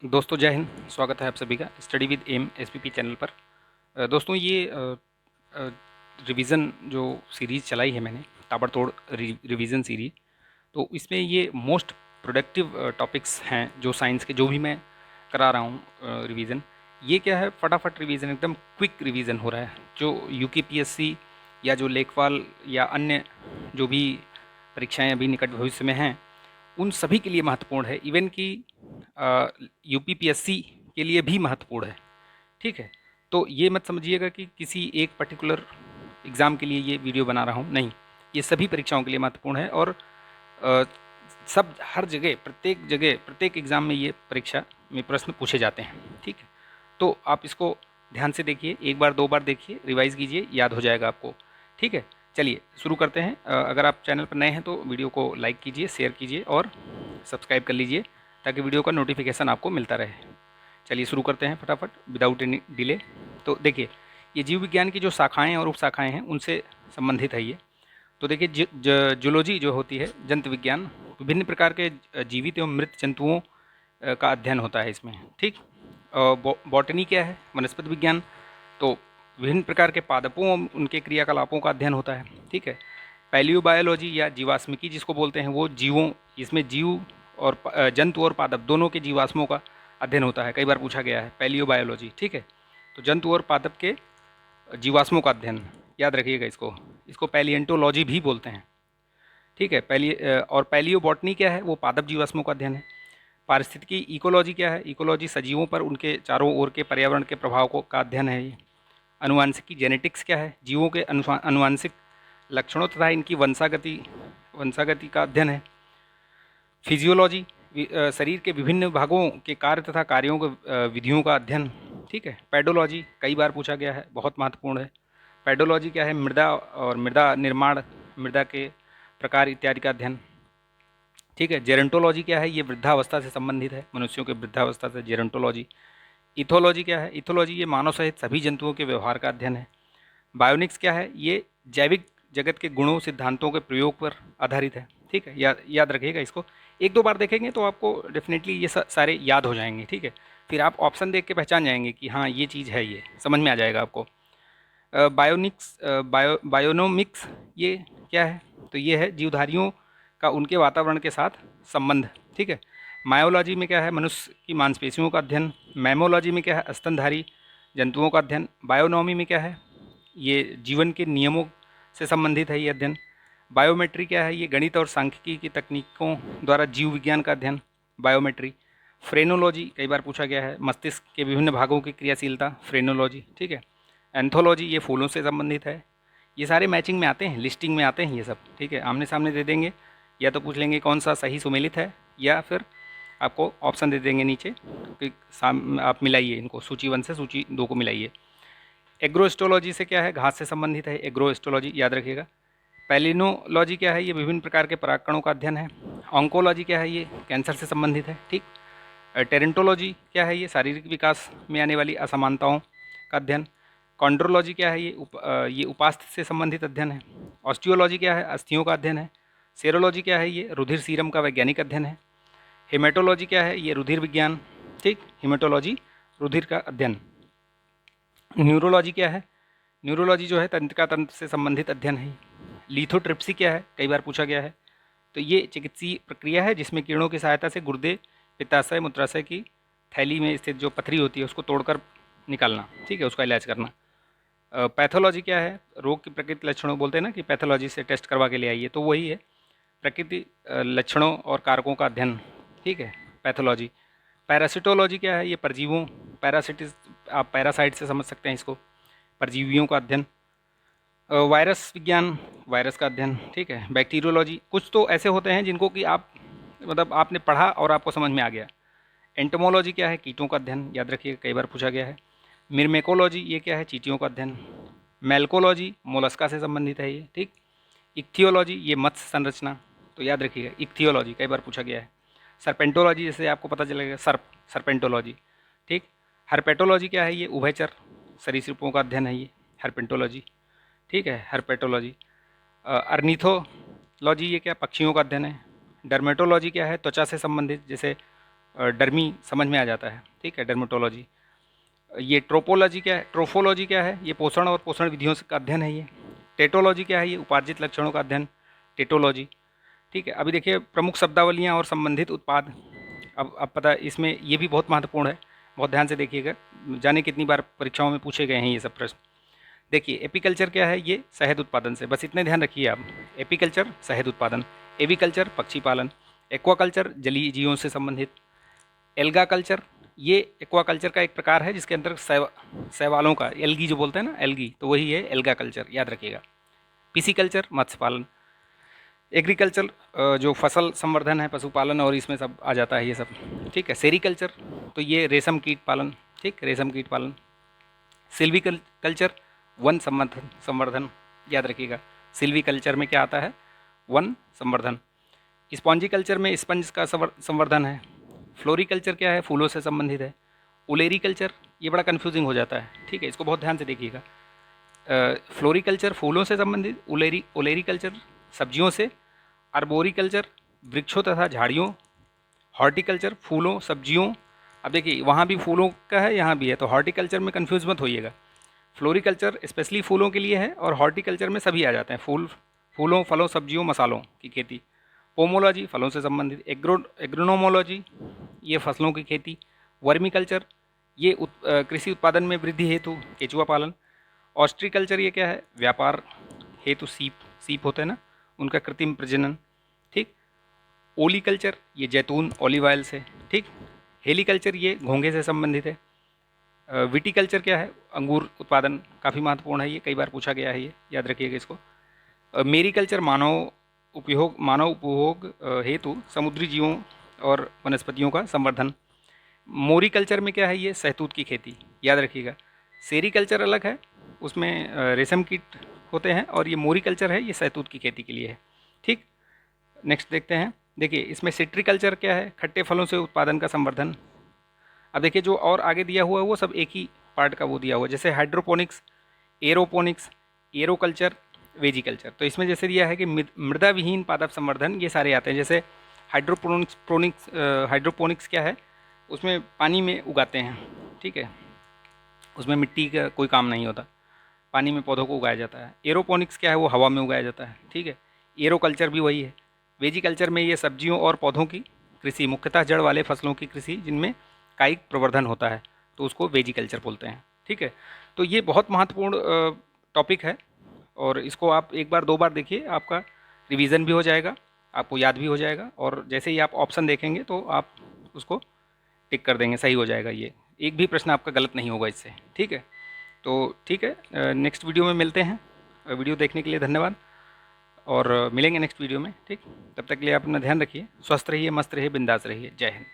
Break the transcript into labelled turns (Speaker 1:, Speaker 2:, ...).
Speaker 1: दोस्तों जय हिंद। स्वागत है आप सभी का study with M SPP channel पर। दोस्तों ये रिवीज़न जो सीरीज़ चलाई है मैंने, ताबड़तोड़ रिवीज़न सीरीज, तो इसमें ये मोस्ट प्रोडक्टिव टॉपिक्स हैं जो साइंस के, जो भी मैं करा रहा हूँ रिवीज़न। ये क्या है, फटाफट रिवीज़न, एकदम क्विक रिवीज़न हो रहा है। जो यूकेपीएससी या जो लेखपाल या अन्य जो भी परीक्षाएं अभी निकट भविष्य में हैं, उन सभी के लिए महत्वपूर्ण है। इवन कि यूपीपीएससी के लिए भी महत्वपूर्ण है। ठीक है, तो ये मत समझिएगा कि किसी एक पर्टिकुलर एग्ज़ाम के लिए ये वीडियो बना रहा हूँ, नहीं, ये सभी परीक्षाओं के लिए महत्वपूर्ण है। और अ, सब हर जगह, प्रत्येक एग्ज़ाम में ये परीक्षा में प्रश्न पूछे जाते हैं। ठीक है, तो आप इसको ध्यान से देखिए, एक बार दो बार देखिए, रिवाइज़ कीजिए, याद हो जाएगा आपको। ठीक है, चलिए शुरू करते हैं। अगर आप चैनल पर नए हैं तो वीडियो को लाइक कीजिए, शेयर कीजिए और सब्सक्राइब कर लीजिए, ताकि वीडियो का नोटिफिकेशन आपको मिलता रहे। चलिए शुरू करते हैं फटाफट, विदाउट एनी डिले। तो देखिए, ये जीव विज्ञान की जो शाखाएं और उपशाखाएं हैं, उनसे संबंधित है ये। तो देखिए, जूलॉजी जो होती है, जंतु विज्ञान, विभिन्न प्रकार के जीवित एवं मृत जंतुओं का अध्ययन होता है इसमें। ठीक। बॉटनी क्या है, वनस्पति विज्ञान, तो विभिन्न प्रकार के पादपों, उनके क्रियाकलापों का अध्ययन होता है। ठीक है। पैलियोबायोलॉजी या जीवाश्मिकी जिसको बोलते हैं, वो जीवों, इसमें जीव और जंतु और पादप दोनों के जीवाश्मों का अध्ययन होता है, कई बार पूछा गया है, पैलियोबायोलॉजी। ठीक है, तो जंतु और पादप के जीवाश्मों का अध्ययन, याद रखिएगा इसको। इसको पैलियंटोलॉजी भी बोलते हैं। ठीक है, और पैलियोबॉटनी क्या है, वो पादप जीवाश्मों का अध्ययन है। पारिस्थितिकी इकोलॉजी क्या है, इकोलॉजी सजीवों पर उनके चारों ओर के पर्यावरण के प्रभाव को का अध्ययन है ये। अनुवांशिकी जेनेटिक्स क्या है, जीवों के अनुवांशिक लक्षणों तथा इनकी वंशागति का अध्ययन है। फिजियोलॉजी शरीर के विभिन्न भागों के कार्य तथा कार्यों के विधियों का अध्ययन। ठीक है। पेडोलॉजी कई बार पूछा गया है, बहुत महत्वपूर्ण है। पेडोलॉजी क्या है, मृदा और मृदा निर्माण, मृदा के प्रकार इत्यादि का अध्ययन। ठीक है। जेरेंटोलॉजी क्या है, ये वृद्धावस्था से संबंधित है, मनुष्यों के वृद्धावस्था से जेरेंटोलॉजी। इथोलॉजी क्या है, इथोलॉजी ये मानव सहित सभी जंतुओं के व्यवहार का अध्ययन है। बायोनिक्स क्या है, ये जैविक जगत के गुणों सिद्धांतों के प्रयोग पर आधारित है। ठीक है, याद रखिएगा इसको। एक दो बार देखेंगे तो आपको डेफिनेटली ये सारे याद हो जाएंगे। ठीक है, फिर आप ऑप्शन देख के पहचान जाएंगे कि हाँ ये चीज़ है, ये समझ में आ जाएगा आपको। बायोनोमिक्स ये क्या है, तो ये है जीवधारियों का उनके वातावरण के साथ संबंध। ठीक है। मायोलॉजी में क्या है, मनुष्य की मांसपेशियों का अध्ययन। मैमोलॉजी में क्या है, स्तनधारी जंतुओं का अध्ययन। बायोनॉमी में क्या है, ये जीवन के नियमों से संबंधित है ये अध्ययन। बायोमेट्री क्या है, ये गणित और सांख्यिकी की तकनीकों द्वारा जीव विज्ञान का अध्ययन, बायोमेट्री। फ्रेनोलॉजी कई बार पूछा गया है, मस्तिष्क के विभिन्न भागों की क्रियाशीलता, फ्रेनोलॉजी। ठीक है। एंथोलॉजी ये फूलों से संबंधित है। ये सारे मैचिंग में आते हैं, लिस्टिंग में आते हैं ये सब। ठीक है, आमने सामने दे देंगे, या तो पूछ लेंगे कौन सा सही सुमेलित है, या फिर आपको ऑप्शन दे देंगे नीचे कि आप मिलाइए इनको, सूची 1 से सूची 2 को मिलाइए। एग्रोस्टोलॉजी से क्या है, घास से संबंधित है, एग्रोस्टोलॉजी याद रखिएगा। पैलिनोलॉजी क्या है, ये विभिन्न प्रकार के परागकणों का अध्ययन है। ऑन्कोलॉजी क्या है, ये कैंसर से संबंधित है। ठीक। टेरेंटोलॉजी क्या है, ये शारीरिक विकास में आने वाली असमानताओं का अध्ययन। कॉन्ड्रोलॉजी क्या है, ये उपास्थि से संबंधित अध्ययन है। ऑस्टियोलॉजी क्या है, अस्थियों का अध्ययन है। सेरोलॉजी क्या है, ये रुधिर सीरम का वैज्ञानिक अध्ययन है। हेमेटोलॉजी क्या है, ये रुधिर विज्ञान। ठीक, हेमेटोलॉजी रुधिर का अध्ययन। न्यूरोलॉजी क्या है, न्यूरोलॉजी जो है तंत्रिका तंत्र से संबंधित अध्ययन है। लिथोट्रिप्सी क्या है, कई बार पूछा गया है, तो ये चिकित्सीय प्रक्रिया है जिसमें किरणों की सहायता से गुर्दे, पित्ताशय, मूत्राशय की थैली में स्थित जो पथरी होती है उसको तोड़कर निकालना। ठीक है, उसका इलाज करना। पैथोलॉजी क्या है, रोग की प्रकृति लक्षणों, बोलते हैं ना कि पैथोलॉजी से टेस्ट करवा के ले आइए, तो वही है, प्रकृति लक्षणों और कारकों का अध्ययन। ठीक है, पैथोलॉजी। पैरासिटोलॉजी क्या है, ये परजीवों, पैरासिटिस, आप पैरासाइट से समझ सकते हैं इसको, परजीवियों का अध्ययन। वायरस विज्ञान, वायरस का अध्ययन। ठीक है। बैक्टीरियोलॉजी, कुछ तो ऐसे होते हैं जिनको कि आप, मतलब आपने पढ़ा और आपको समझ में आ गया। एंटोमोलॉजी क्या है, कीटों का अध्ययन, याद रखिए, कई बार पूछा गया है। मिर्मेकोलॉजी ये क्या है, चींटियों का अध्ययन। मेल्कोलॉजी मोलस्का से संबंधित है ये। ठीक। इक्थियोलॉजी ये मत्स्य संरचना, तो याद रखिएगा, इक्थियोलॉजी कई बार पूछा गया है। सर्पेंटोलॉजी जैसे आपको पता चलेगा, सर्पेंटोलॉजी। ठीक। हर्पेटोलॉजी क्या है, ये उभयचर सरीसृपों का अध्ययन है ये, हर्पेंटोलॉजी। ठीक है, हर्पेटोलॉजी। अर्निथोलॉजी ये क्या, पक्षियों का अध्ययन है। डर्मेटोलॉजी क्या है, त्वचा से संबंधित, जैसे डर्मी समझ में आ जाता है, ठीक है, डर्मेटोलॉजी। ये ट्रोपोलॉजी क्या है, ट्रोफोलॉजी क्या है, ये पोषण और पोषण विधियों का अध्ययन है। ये टेटोलॉजी क्या है, ये उपार्जित लक्षणों का अध्ययन, टेटोलॉजी, ठीक है। अभी देखिए प्रमुख शब्दावलियाँ और संबंधित उत्पाद। अब पता है इसमें ये भी बहुत महत्वपूर्ण है, बहुत ध्यान से देखिएगा, जाने कितनी बार परीक्षाओं में पूछे गए हैं ये सब प्रश्न। देखिए एपीकल्चर क्या है, ये शहद उत्पादन से, बस इतने ध्यान रखिए आप। एपीकल्चर शहद उत्पादन, एविकल्चर पक्षी पालन, एक्वाकल्चर जलीय जीवों से संबंधित, एल्गा कल्चर ये एक्वाकल्चर का एक प्रकार है जिसके अंदर शैवालों का, एल्गी जो बोलते हैं ना, एल्गी, तो वही है एल्गा कल्चर, याद रखिएगा। पिसिकल्चर मत्स्य पालन, एग्रीकल्चर जो फसल संवर्धन है, पशुपालन, और इसमें सब आ जाता है ये सब, ठीक है। सेरीकल्चर तो ये रेशम कीट पालन, ठीक, रेशम कीट पालन। सिल्वीकल्चर वन संवर्धन, याद रखिएगा। सिल्वीकल्चर में क्या आता है, वन संवर्धन। स्पॉन्जी में स्पंज का संवर्धन है। फ्लोरिकल्चर क्या है, फूलों से संबंधित है। उलेरीकल्चर ये बड़ा कन्फ्यूजिंग हो जाता है, ठीक है, इसको बहुत ध्यान से देखिएगा। फ्लोरिकल्चर फूलों से संबंधित, ओलेरीकल्चर सब्जियों से, आर्बोरिकल्चर वृक्षों तथा झाड़ियों, हॉर्टिकल्चर फूलों सब्जियों। अब देखिए वहाँ भी फूलों का है, यहाँ भी है, तो हॉर्टिकल्चर में कन्फ्यूज मत होइएगा। फ्लोरिकल्चर स्पेशली फूलों के लिए है और हॉर्टिकल्चर में सभी आ जाते हैं, फूलों फलों सब्जियों मसालों की खेती। पोमोलॉजी फलों से संबंधित, एग्रोनोमोलॉजी ये फसलों की खेती। वर्मिकल्चर ये कृषि उत्पादन में वृद्धि हेतु केचुआ पालन। ऑस्ट्रीकल्चर ये क्या है, व्यापार हेतु सीप होते हैं ना, उनका कृत्रिम प्रजनन, ठीक। ओलीकल्चर ये जैतून ऑलिव ऑयल से, ठीक। हेलीकल्चर ये घोंघे से संबंधित है। विटीकल्चर क्या है, अंगूर उत्पादन, काफ़ी महत्वपूर्ण है, ये कई बार पूछा गया है, ये याद रखिएगा इसको। मेरीकल्चर मानव उपभोग हेतु समुद्री जीवों और वनस्पतियों का संवर्धन। मोरीकल्चर में क्या है, ये सहतूत की खेती, याद रखिएगा। सेरीकल्चर अलग है, उसमें रेशम कीट होते हैं, और ये मोरीकल्चर है, ये सहतूत की खेती के लिए है, ठीक। नेक्स्ट देखते हैं, देखिए इसमें सिट्रिकल्चर क्या है, खट्टे फलों से उत्पादन का संवर्धन। अब देखिए जो और आगे दिया हुआ है वो सब एक ही पार्ट का वो दिया हुआ है, जैसे हाइड्रोपोनिक्स, एरोपोनिक्स, एरोकल्चर, वेजिकल्चर। तो इसमें जैसे दिया है कि मृदा विहीन पादप संवर्धन, ये सारे आते हैं। जैसे हाइड्रोपोनिक्स क्या है, उसमें पानी में उगाते हैं, ठीक है, उसमें मिट्टी का कोई काम नहीं होता, पानी में पौधों को उगाया जाता है। एरोपोनिक्स क्या है, वो हवा में उगाया जाता है, ठीक है। एरोकल्चर भी वही है। वेजिकल्चर में ये सब्जियों और पौधों की कृषि, मुख्यतः जड़ वाले फसलों की कृषि जिनमें कायिक प्रवर्धन होता है, तो उसको वेजिकल्चर बोलते हैं, ठीक है। तो ये बहुत महत्वपूर्ण टॉपिक है, और इसको आप एक बार दो बार देखिए, आपका रिवीजन भी हो जाएगा, आपको याद भी हो जाएगा, और जैसे ही आप ऑप्शन देखेंगे तो आप उसको टिक कर देंगे, सही हो जाएगा। ये एक भी प्रश्न आपका गलत नहीं होगा इससे, ठीक है। तो ठीक है, नेक्स्ट वीडियो में मिलते हैं। वीडियो देखने के लिए धन्यवाद, और मिलेंगे नेक्स्ट वीडियो में, ठीक। तब तक के लिए आप अपना ध्यान रखिए, स्वस्थ रहिए, मस्त रहिए, बिंदास रहिए। जय हिंद।